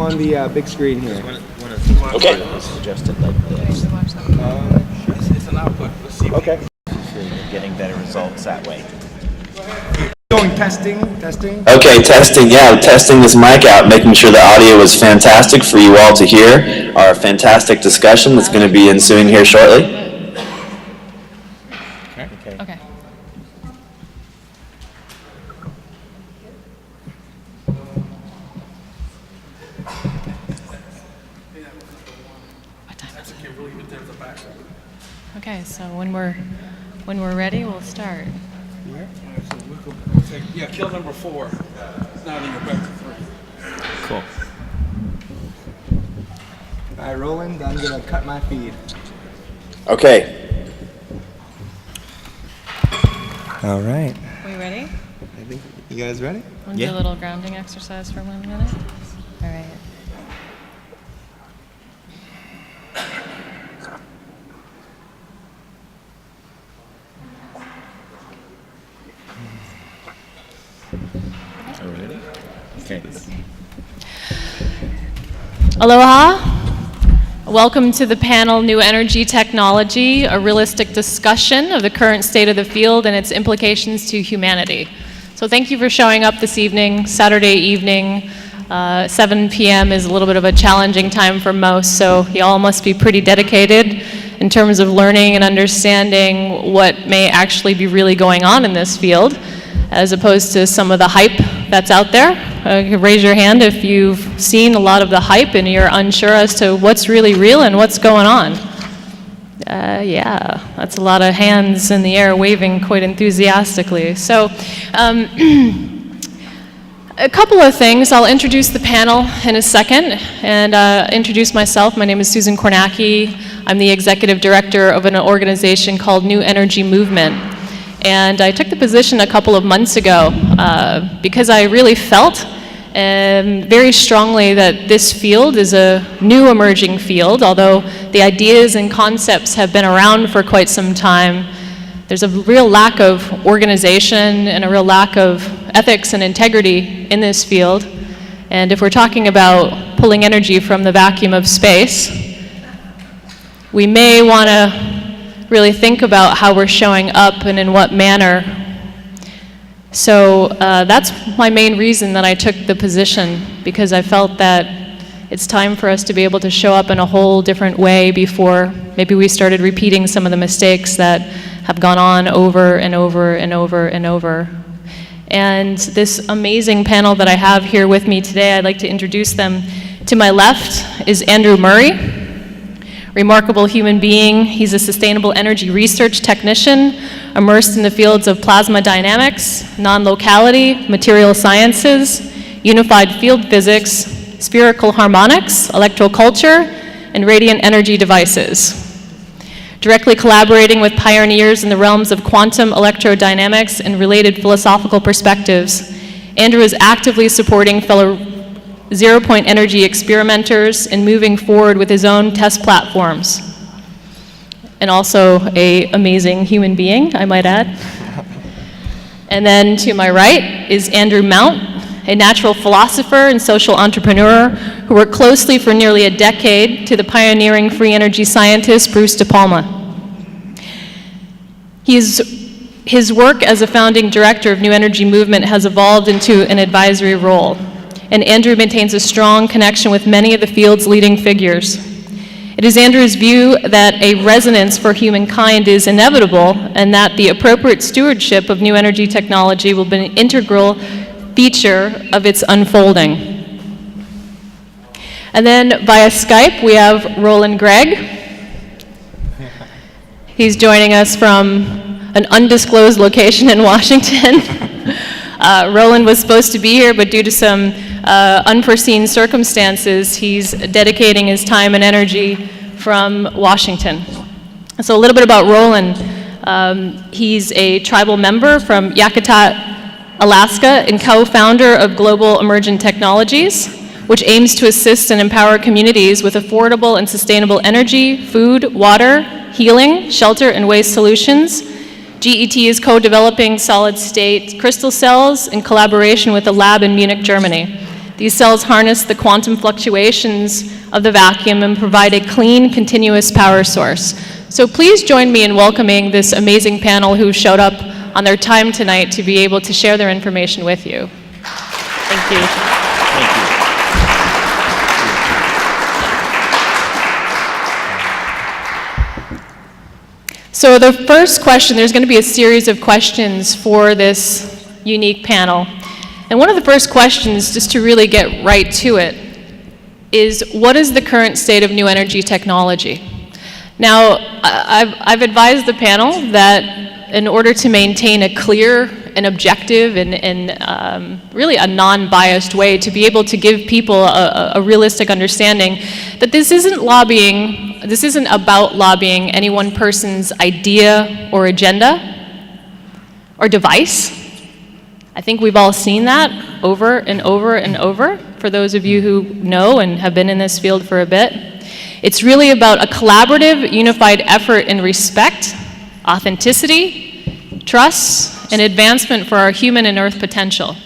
on the big screen here. Okay. Suggested like this. It's an output. Let's see. Okay. You're getting better results that way. Going testing. Okay, testing. Yeah, testing this mic out, making sure the audio is fantastic for you all to hear our fantastic discussion that's going to be ensuing here shortly. Okay. What time is it? Okay, so when we're ready, we'll start. Yeah, kill number 4. Now then you're back to 3. Cool. All right, Roland, I'm going to cut my feed. Okay. All right. We ready? I think you guys ready? Want to do a little grounding exercise for 1 minute? All right. Are we ready? Okay. Aloha. Welcome to the panel New Energy Technology, a realistic discussion of the current state of the field and its implications to humanity. So thank you for showing up this evening, Saturday evening. 7 p.m. is a little bit of a challenging time for most, so y'all must be pretty dedicated in terms of learning and understanding what may actually be really going on in this field, as opposed to some of the hype that's out there. Raise your hand if you've seen a lot of the hype and you're unsure as to what's really real and what's going on. Yeah, that's a lot of hands in the air waving quite enthusiastically. So, a couple of things. I'll introduce the panel in a second and introduce myself. My name is Susan Kornacki. I'm the executive director of an organization called New Energy Movement. And I took the position a couple of months ago because I really felt very strongly that this field is a new emerging field. Although the ideas and concepts have been around for quite some time, there's a real lack of organization and a real lack of ethics and integrity in this field. And if we're talking about pulling energy from the vacuum of space, we may want to really think about how we're showing up and in what manner. So that's my main reason that I took the position, because I felt that it's time for us to be able to show up in a whole different way before maybe we started repeating some of the mistakes that have gone on over and over and over and over. And this amazing panel that I have here with me today, I'd like to introduce them. To my left is Andrew Murray. Remarkable human being. He's a sustainable energy research technician immersed in the fields of plasma dynamics, non-locality, material sciences, unified field physics, spherical harmonics, electroculture, and radiant energy devices. Directly collaborating with pioneers in the realms of quantum electrodynamics and related philosophical perspectives, Andrew is actively supporting fellow zero-point energy experimenters and moving forward with his own test platforms. And also an amazing human being, I might add. And then to my right is Andrew Mount, a natural philosopher and social entrepreneur who worked closely for nearly a decade to the pioneering free energy scientist Bruce De Palma. His work as a founding director of New Energy Movement has evolved into an advisory role. And Andrew maintains a strong connection with many of the field's leading figures. It is Andrew's view that a resonance for humankind is inevitable and that the appropriate stewardship of new energy technology will be an integral feature of its unfolding. And then via Skype, we have Roland Gregg. He's joining us from an undisclosed location in Washington. Roland was supposed to be here, but due to some unforeseen circumstances, he's dedicating his time and energy from Washington. So a little bit about Roland. He's a tribal member from Yakutat, Alaska, and co-founder of Global Emergent Technologies, which aims to assist and empower communities with affordable and sustainable energy, food, water, healing, shelter, and waste solutions. GET is co-developing solid-state crystal cells in collaboration with a lab in Munich, Germany. These cells harness the quantum fluctuations of the vacuum and provide a clean, continuous power source. So please join me in welcoming this amazing panel who showed up on their time tonight to be able to share their information with you. Thank you. Thank you. So the first question, there's going to be a series of questions for this unique panel. And one of the first questions, just to really get right to it, is what is the current state of new energy technology? Now, I've advised the panel that in order to maintain a clear and objective and really a non-biased way to be able to give people a realistic understanding that this isn't lobbying, this isn't about lobbying any one person's idea or agenda or device. I think we've all seen that over and over and over, for those of you who know and have been in this field for a bit. It's really about a collaborative, unified effort in respect, authenticity, trust, and advancement for our human and earth potential.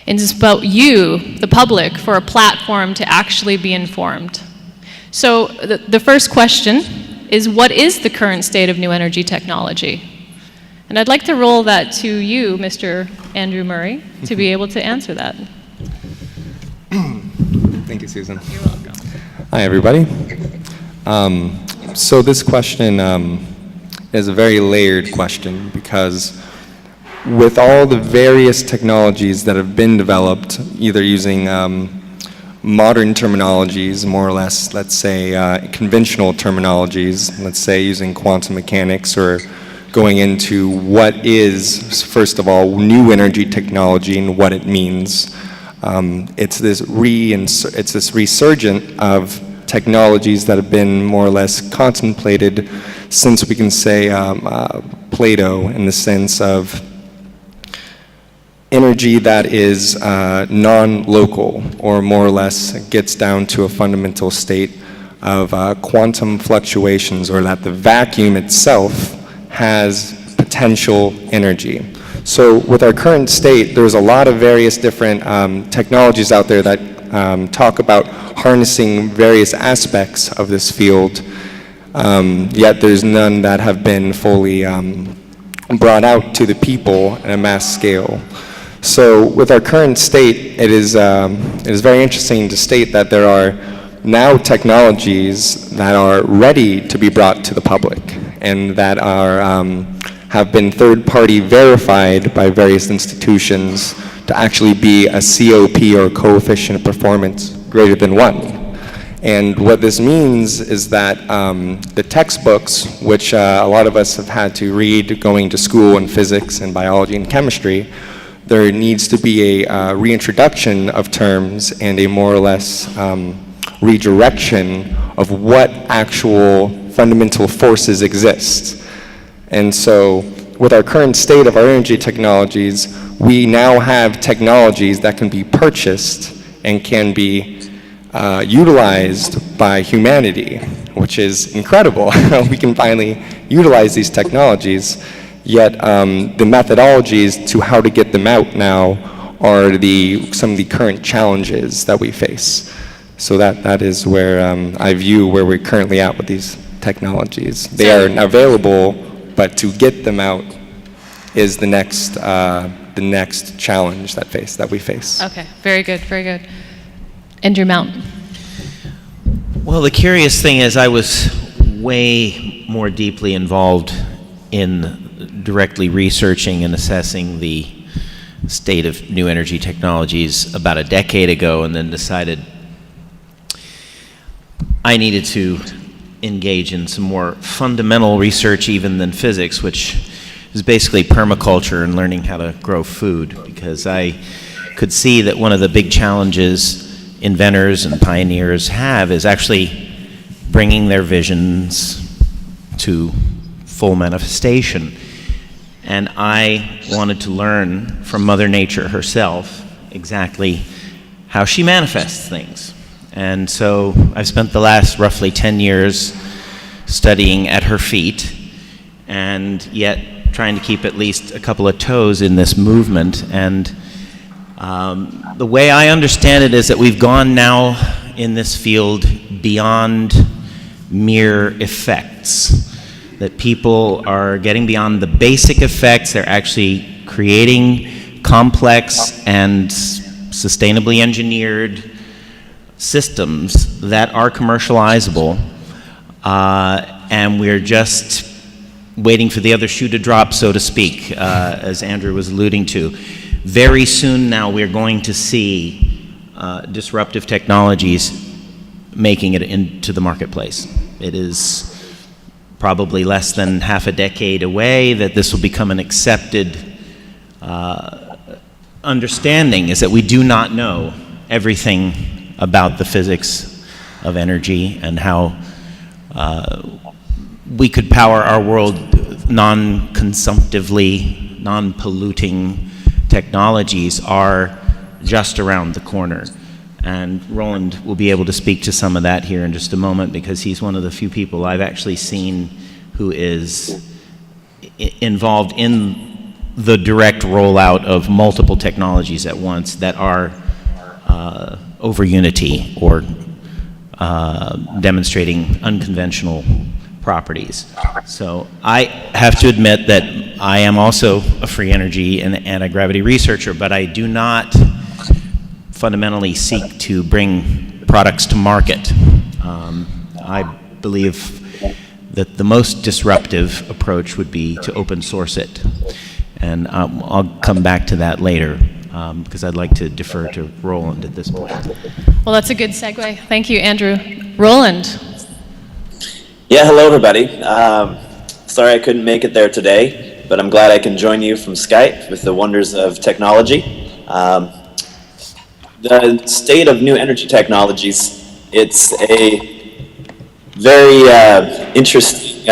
And it's about you, the public, for a platform to actually be informed. So the first question is, what is the current state of new energy technology? And I'd like to roll that to you, Mr. Andrew Murray, to be able to answer that. Thank you, Susan. You're welcome. Hi, everybody. So this question is a very layered question because with all the various technologies that have been developed, either using modern terminologies, more or less, let's say, conventional terminologies, let's say using quantum mechanics or going into what is, first of all, new energy technology and what it means. It's this resurgent of technologies that have been more or less contemplated since, we can say, Plato, in the sense of energy that is non-local, or more or less gets down to a fundamental state of quantum fluctuations, or that the vacuum itself has potential energy. So with our current state, there's a lot of various different technologies out there that talk about harnessing various aspects of this field, yet there's none that have been fully brought out to the people at a mass scale. So with our current state, it is very interesting to state that there are now technologies that are ready to be brought to the public, and that are have been third-party verified by various institutions to actually be a COP, or coefficient of performance, greater than 1. And what this means is that the textbooks, which a lot of us have had to read going to school in physics and biology and chemistry, there needs to be a reintroduction of terms and a more or less redirection of what actual fundamental forces exist. And so with our current state of our energy technologies, we now have technologies that can be purchased and can be utilized by humanity, which is incredible. We can finally utilize these technologies, yet the methodologies to how to get them out now are some of the current challenges that we face. So that is where I view where we're currently at with these technologies. They are available, but to get them out is the next challenge that we face. Okay, very good, very good. Andrew Mount. Well, the curious thing is I was way more deeply involved in directly researching and assessing the state of new energy technologies about a decade ago, and then decided I needed to engage in some more fundamental research even than physics, which is basically permaculture and learning how to grow food, because I could see that one of the big challenges inventors and pioneers have is actually bringing their visions to full manifestation. And I wanted to learn from Mother Nature herself exactly how she manifests things. And so I've spent the last roughly 10 years studying at her feet, and yet trying to keep at least a couple of toes in this movement. And The way I understand it is that we've gone now in this field beyond mere effects, that people are getting beyond the basic effects. They're actually creating complex and sustainably engineered systems that are commercializable, and we're just waiting for the other shoe to drop, so to speak, as Andrew was alluding to. Very soon now we're going to see disruptive technologies making it into the marketplace. It is probably less than half a decade away that this will become an accepted understanding, is that we do not know everything about the physics of energy and how we could power our world non-consumptively, non-polluting technologies are just around the corner. And Roland will be able to speak to some of that here in just a moment, because he's one of the few people I've actually seen who is involved in the direct rollout of multiple technologies at once that are over unity or demonstrating unconventional properties. So I have to admit that I am also a free energy and anti-gravity researcher, but I do not fundamentally seek to bring products to market. I believe that the most disruptive approach would be to open source it. And I'll come back to that later, because I'd like to defer to Roland at this point. Well, that's a good segue. Thank you, Andrew. Roland. Yeah, hello everybody. Sorry I couldn't make it there today, but I'm glad I can join you from Skype with the wonders of technology. The state of new energy technologies, it's a very interesting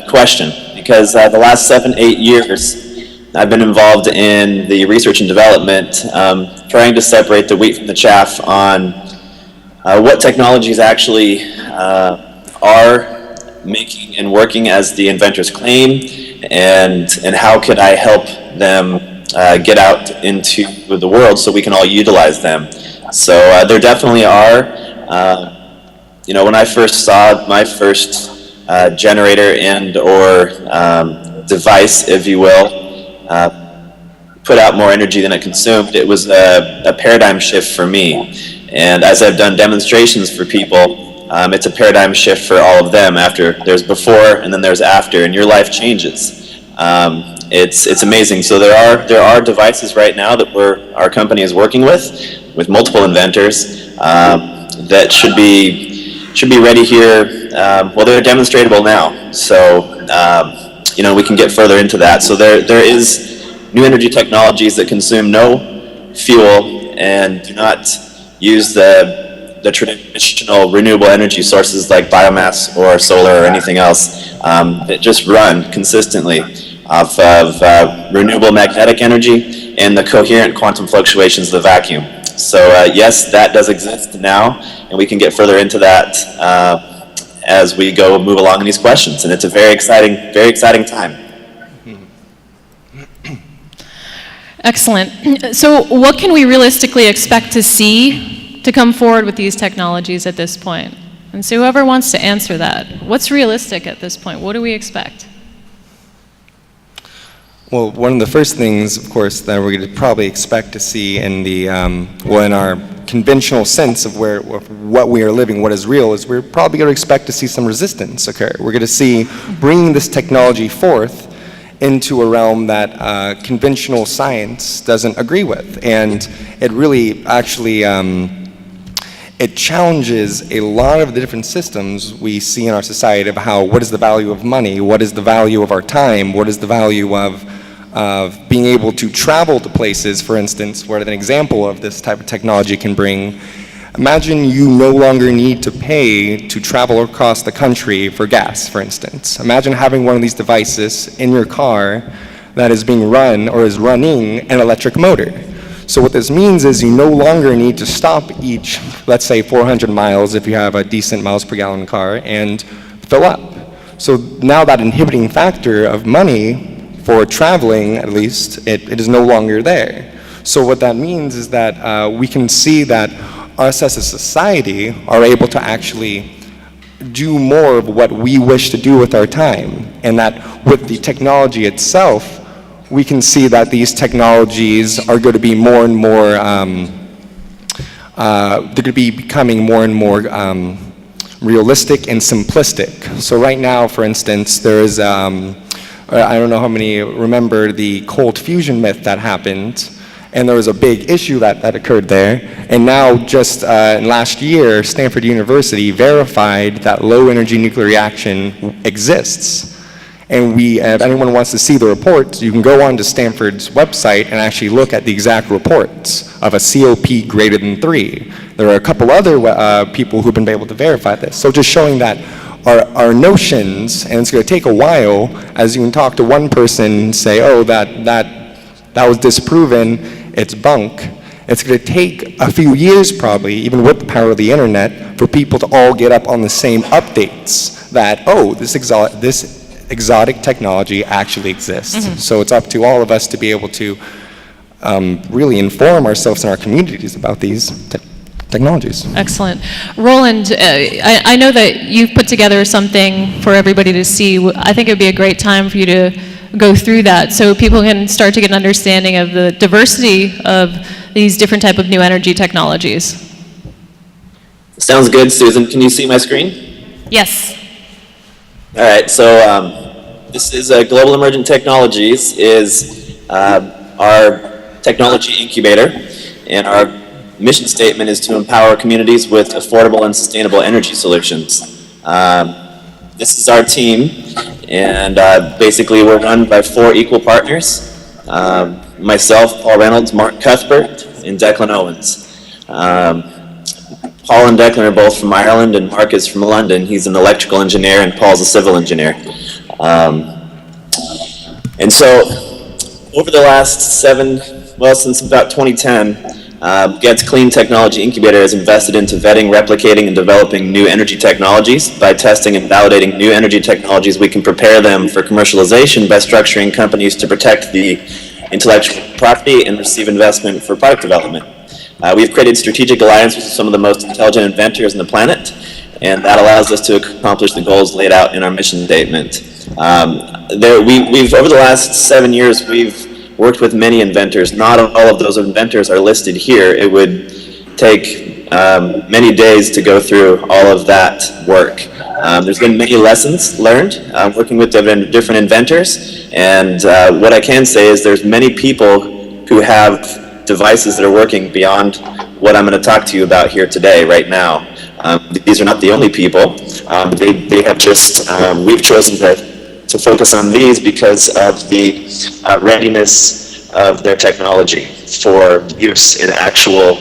question, because the last 7-8 years I've been involved in the research and development, trying to separate the wheat from the chaff on what technologies actually are making and working as the inventors claim, and how could I help them get out into the world so we can all utilize them. So there definitely are, when I first saw my first generator and or device, if you will, put out more energy than it consumed, it was a paradigm shift for me. And as I've done demonstrations for people, it's a paradigm shift for all of them. After there's before and then there's after, and your life changes. It's amazing. So there are devices right now that our company is working with multiple inventors that should be ready here. Well, they're demonstratable now. So we can get further into that. So there is new energy technologies that consume no fuel and do not use the traditional renewable energy sources like biomass or solar or anything else, that just run consistently off of renewable magnetic energy and the coherent quantum fluctuations of the vacuum. So yes, that does exist now, and we can get further into that as we move along in these questions. And it's a very exciting time. Excellent. So what can we realistically expect to see to come forward with these technologies at this point? And so whoever wants to answer that, what's realistic at this point? What do we expect? Well, one of the first things, of course, that we're going to probably expect to see in in our conventional sense of what we are living, what is real, is we're probably going to expect to see some resistance occur. We're going to see bringing this technology forth into a realm that conventional science doesn't agree with. And it really actually it challenges a lot of the different systems we see in our society of what is the value of money, what is the value of our time, what is the value of being able to travel to places, for instance, where an example of this type of technology can bring. Imagine you no longer need to pay to travel across the country for gas, for instance. Imagine having one of these devices in your car that is being run or is running an electric motor. So what this means is you no longer need to stop each, let's say 400 miles if you have a decent miles per gallon car, and fill up. So now that inhibiting factor of money for traveling, at least, it is no longer there. So what that means is that we can see that us as a society are able to actually do more of what we wish to do with our time, and that with the technology itself, we can see that these technologies are going to be more and more, they're going to be becoming more and more realistic and simplistic. So right now, for instance, there is, I don't know how many remember the cold fusion myth that happened, and there was a big issue that occurred there. And now, just last year, Stanford University verified that low-energy nuclear reaction exists. And if anyone wants to see the reports, you can go on to Stanford's website and actually look at the exact reports of a COP greater than 3. There are a couple other people who've been able to verify this. So just showing that our notions, and it's going to take a while, as you can talk to one person and say, oh, that was disproven, it's bunk. It's going to take a few years probably, even with the power of the internet, for people to all get up on the same updates that, oh, this exotic technology actually exists. So it's up to all of us to be able to really inform ourselves and our communities about these technologies. Excellent. Roland, I know that you've put together something for everybody to see. I think it would be a great time for you to go through that so people can start to get an understanding of the diversity of these different type of new energy technologies. Sounds good, Susan. Can you see my screen? Yes. All right, so this is Global Emergent Technologies is our technology incubator, and our mission statement is to empower communities with affordable and sustainable energy solutions. This is our team, and basically we're run by 4 equal partners. Myself, Paul Reynolds, Mark Cuthbert, and Declan Owens. Paul and Declan are both from Ireland, and Mark is from London. He's an electrical engineer, and Paul's a civil engineer. And so, over the last since about 2010, Get's Clean Technology Incubator has invested into vetting, replicating, and developing new energy technologies. By testing and validating new energy technologies, we can prepare them for commercialization by structuring companies to protect the intellectual property and receive investment for product development. We've created strategic alliances with some of the most intelligent inventors on the planet, and that allows us to accomplish the goals laid out in our mission statement. We've over the last 7 years, we've worked with many inventors. Not all of those inventors are listed here. It would take many days to go through all of that work. There's been many lessons learned working with different inventors, and what I can say is there's many people who have devices that are working beyond what I'm going to talk to you about here today, right now. These are not the only people. They have just, we've chosen to focus on these because of the readiness of their technology for use in actual,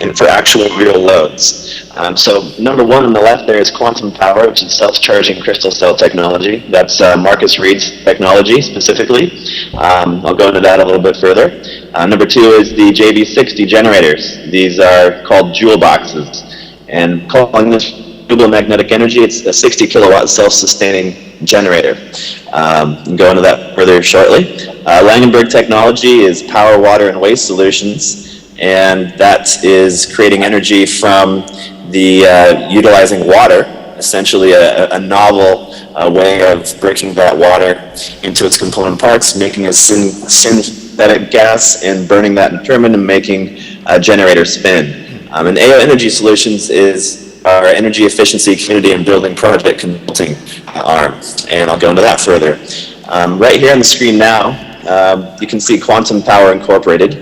and for actual real loads. So number 1 on the left there is quantum power, which is self-charging crystal cell technology. That's Marcus Reed's technology specifically. I'll go into that a little bit further. Number 2 is the JB60 generators. These are called jewel boxes. And calling this renewable magnetic energy, it's a 60 kilowatt self-sustaining generator. I'll go into that further shortly. Langenberg technology is power, water, and waste solutions. And that is creating energy from the utilizing water, essentially a novel way of breaking that water into its component parts, making a synthetic gas and burning that in a turbine and making a generator spin. And AO Energy Solutions is our energy efficiency community and building project consulting arm, and I'll go into that further. Right here on the screen now, you can see Quantum Power Incorporated.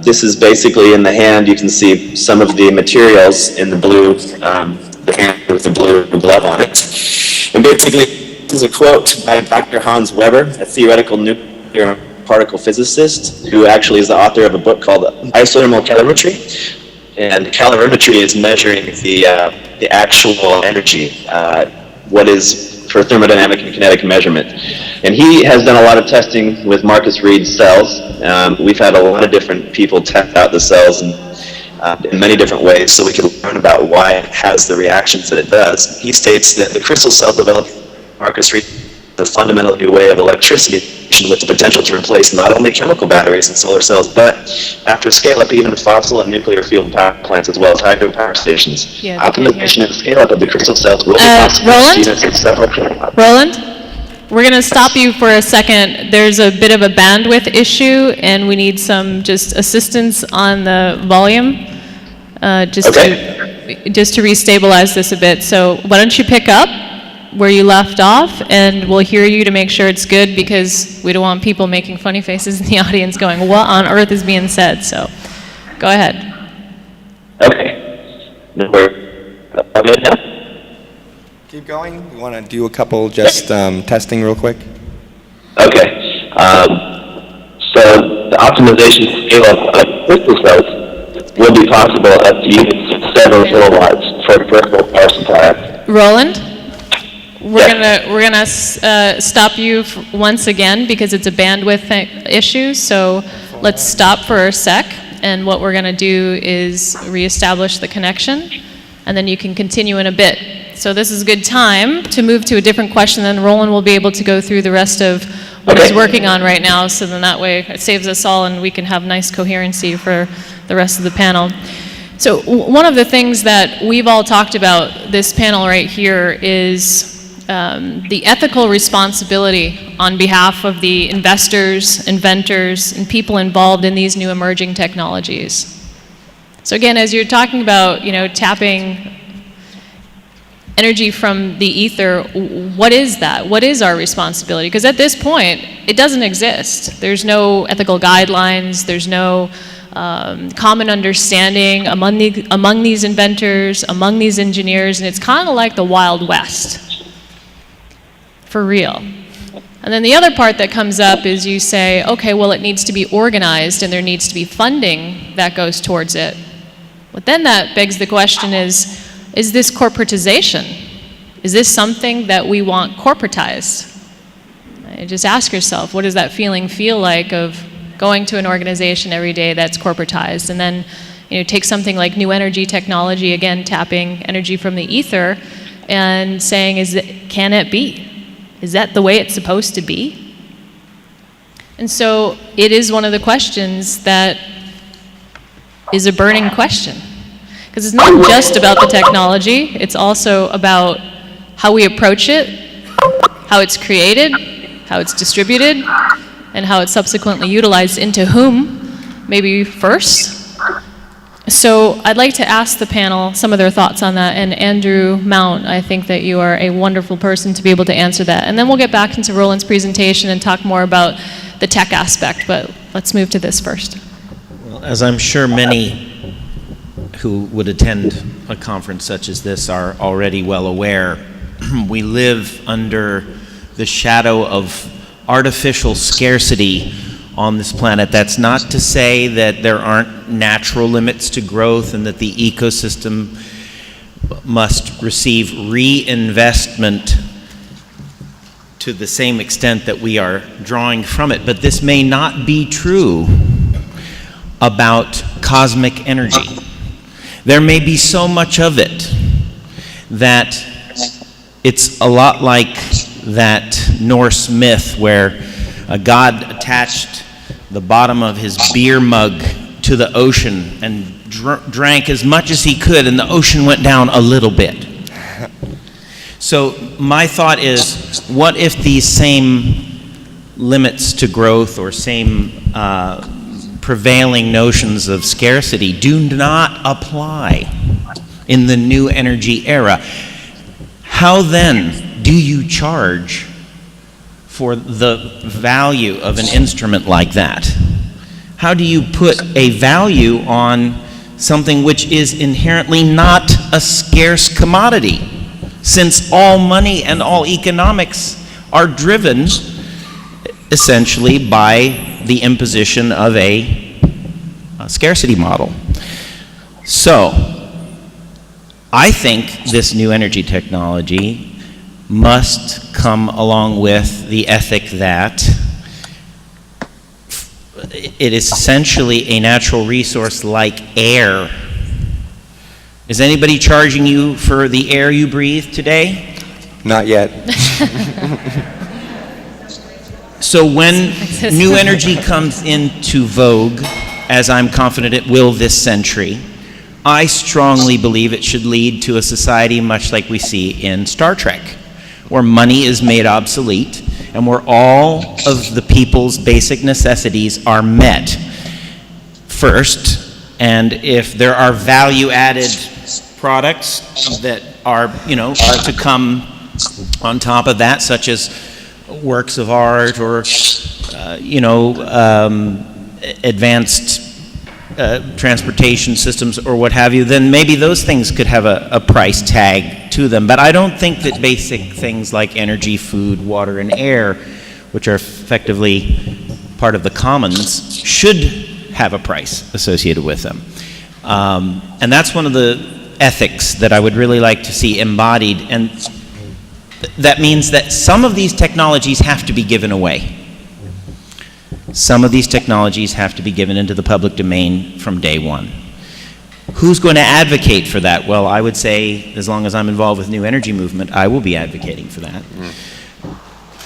This is basically in the hand, you can see some of the materials in the blue, the hand with the blue glove on it. And basically, this is a quote by Dr. Hans Weber, a theoretical nuclear particle physicist, who actually is the author of a book called Isothermal Calorimetry. And calorimetry is measuring the actual energy, what is for thermodynamic and kinetic measurement. And he has done a lot of testing with Marcus Reed's cells. We've had a lot of different people test out the cells in many different ways so we can learn about why it has the reactions that it does. He states that the crystal cell developed Marcus Reed, the fundamental new way of electricity with the potential to replace not only chemical batteries and solar cells, but after scale-up, even fossil and nuclear fuel power plants as well as hydropower stations. Yeah, they can't hear. Optimization and scale-up of the crystal cells will be possible with Roland? units in several. Roland, we're going to stop you for a second. There's a bit of a bandwidth issue, and we need some just assistance on the volume, just to restabilize this a bit. So why don't you pick up where you left off, and we'll hear you to make sure it's good, because we don't want people making funny faces in the audience going, what on earth is being said? So go ahead. Okay. We're good now? Keep going. You want to do a couple just testing real quick? Okay. So the optimization scale-up of crystal cells will be possible up to units of several kilowatts for a peripheral power supply. Roland, we're gonna stop you once again because it's a bandwidth issue. So let's stop for a sec, and what we're gonna do is reestablish the connection, and then you can continue in a bit. So this is a good time to move to a different question, then Roland will be able to go through the rest of what he's working on right now, so then that way it saves us all and we can have nice coherency for the rest of the panel. So one of the things that we've all talked about this panel right here is the ethical responsibility on behalf of the investors, inventors, and people involved in these new emerging technologies. So again, as you're talking about, tapping energy from the ether, what is that? What is our responsibility? Because at this point, it doesn't exist. There's no ethical guidelines, there's no common understanding among these inventors, among these engineers, and it's kind of like the Wild West. For real. And then the other part that comes up is you say, okay, well, it needs to be organized and there needs to be funding that goes towards it. But then that begs the question is this corporatization? Is this something that we want corporatized? Just ask yourself, what does that feeling feel like of going to an organization every day that's corporatized? And then take something like new energy technology, again, tapping energy from the ether, and saying, can it be? Is that the way it's supposed to be? And so it is one of the questions that is a burning question. Because it's not just about the technology, it's also about how we approach it, how it's created, how it's distributed, and how it's subsequently utilized into whom, maybe first. So I'd like to ask the panel some of their thoughts on that, and Andrew Mount, I think that you are a wonderful person to be able to answer that. And then we'll get back into Roland's presentation and talk more about the tech aspect, but let's move to this first. Well, as I'm sure many who would attend a conference such as this are already well aware, we live under the shadow of artificial scarcity on this planet. That's not to say that there aren't natural limits to growth and that the ecosystem must receive reinvestment to the same extent that we are drawing from it. But this may not be true about cosmic energy. There may be so much of it that it's a lot like that Norse myth where a god attached the bottom of his beer mug to the ocean and drank as much as he could, and the ocean went down a little bit. So my thought is, what if these same limits to growth or same prevailing notions of scarcity do not apply in the new energy era? How then do you charge for the value of an instrument like that? How do you put a value on something which is inherently not a scarce commodity, since all money and all economics are driven essentially by the imposition of a scarcity model? So, I think this new energy technology must come along with the ethic that it is essentially a natural resource like air. Is anybody charging you for the air you breathe today? Not yet. So when new energy comes into vogue, as I'm confident it will this century, I strongly believe it should lead to a society much like we see in Star Trek, where money is made obsolete and where all of the people's basic necessities are met first. And if there are value-added products that are to come on top of that, such as works of art or, advanced transportation systems or what have you, then maybe those things could have a price tag to them. But I don't think that basic things like energy, food, water, and air, which are effectively part of the commons, should have a price associated with them. And that's one of the ethics that I would really like to see embodied. And that means that some of these technologies have to be given away. Some of these technologies have to be given into the public domain from day one. Who's going to advocate for that? Well, I would say, as long as I'm involved with New Energy Movement, I will be advocating for that.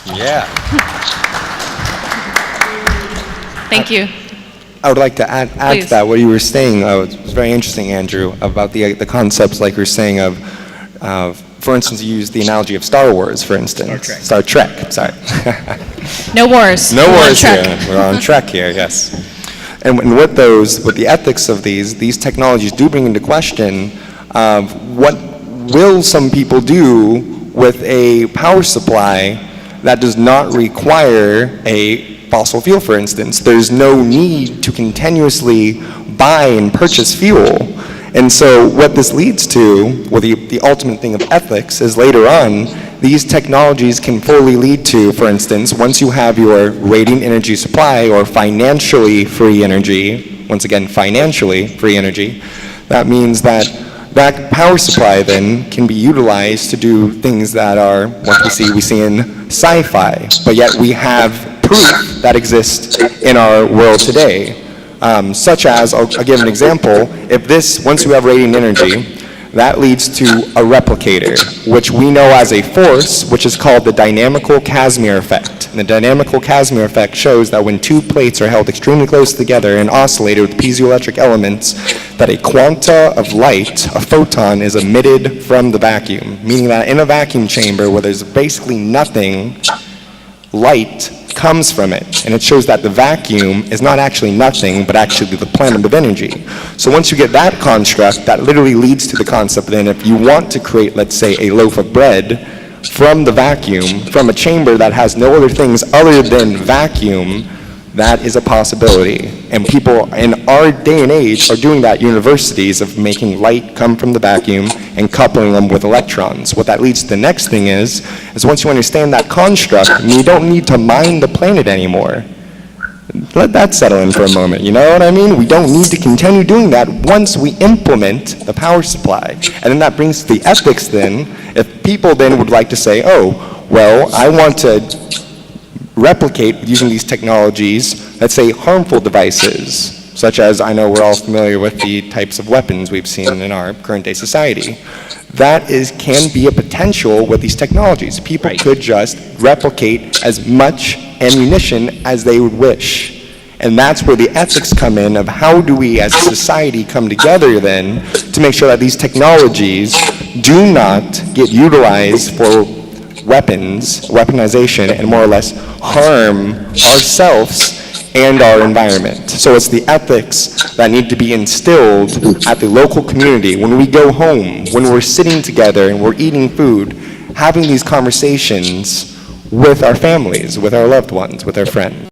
Yeah. Thank you. I would like to add Please. to that what you were saying. It was very interesting, Andrew, about the concepts like you're saying of for instance, you used the analogy of Star Wars, for instance. Star Trek, sorry. No wars. No We're on wars track. here. We're on track here, yes. And with the ethics of these technologies do bring into question what will some people do with a power supply that does not require a fossil fuel, for instance. There's no need to continuously buy and purchase fuel. And so what this leads to, well, the ultimate thing of ethics is later on, these technologies can fully lead to, for instance, once you have your radiant energy supply or financially free energy, once again, financially free energy, that means that that power supply then can be utilized to do things that are what we see in sci-fi, but yet we have proof that exists in our world today. Such as, I'll give an example, once you have radiant energy, that leads to a replicator, which we know as a force, which is called the dynamical Casimir effect. And the dynamical Casimir effect shows that when two plates are held extremely close together and oscillated with piezoelectric elements, that a quanta of light, a photon, is emitted from the vacuum, meaning that in a vacuum chamber where there's basically nothing, light comes from it, and it shows that the vacuum is not actually nothing, but actually the plenum of energy. So once you get that construct, that literally leads to the concept then if you want to create, let's say, a loaf of bread from the vacuum, from a chamber that has no other things other than vacuum, that is a possibility. And people in our day and age are doing that at universities of making light come from the vacuum and coupling them with electrons. What that leads to the next thing is once you understand that construct, you don't need to mine the planet anymore. Let that settle in for a moment, you know what I mean? We don't need to continue doing that once we implement the power supply. And then that brings the ethics then. If people then would like to say, oh, well, I want to replicate using these technologies, let's say harmful devices, such as I know we're all familiar with the types of weapons we've seen in our current day society. That can be a potential with these technologies. People could just replicate as much ammunition as they would wish. And that's where the ethics come in of how do we as a society come together then to make sure that these technologies do not get utilized for weaponization, and more or less harm ourselves and our environment. So it's the ethics that need to be instilled at the local community. When we go home, when we're sitting together and we're eating food, having these conversations with our families, with our loved ones, with our friends.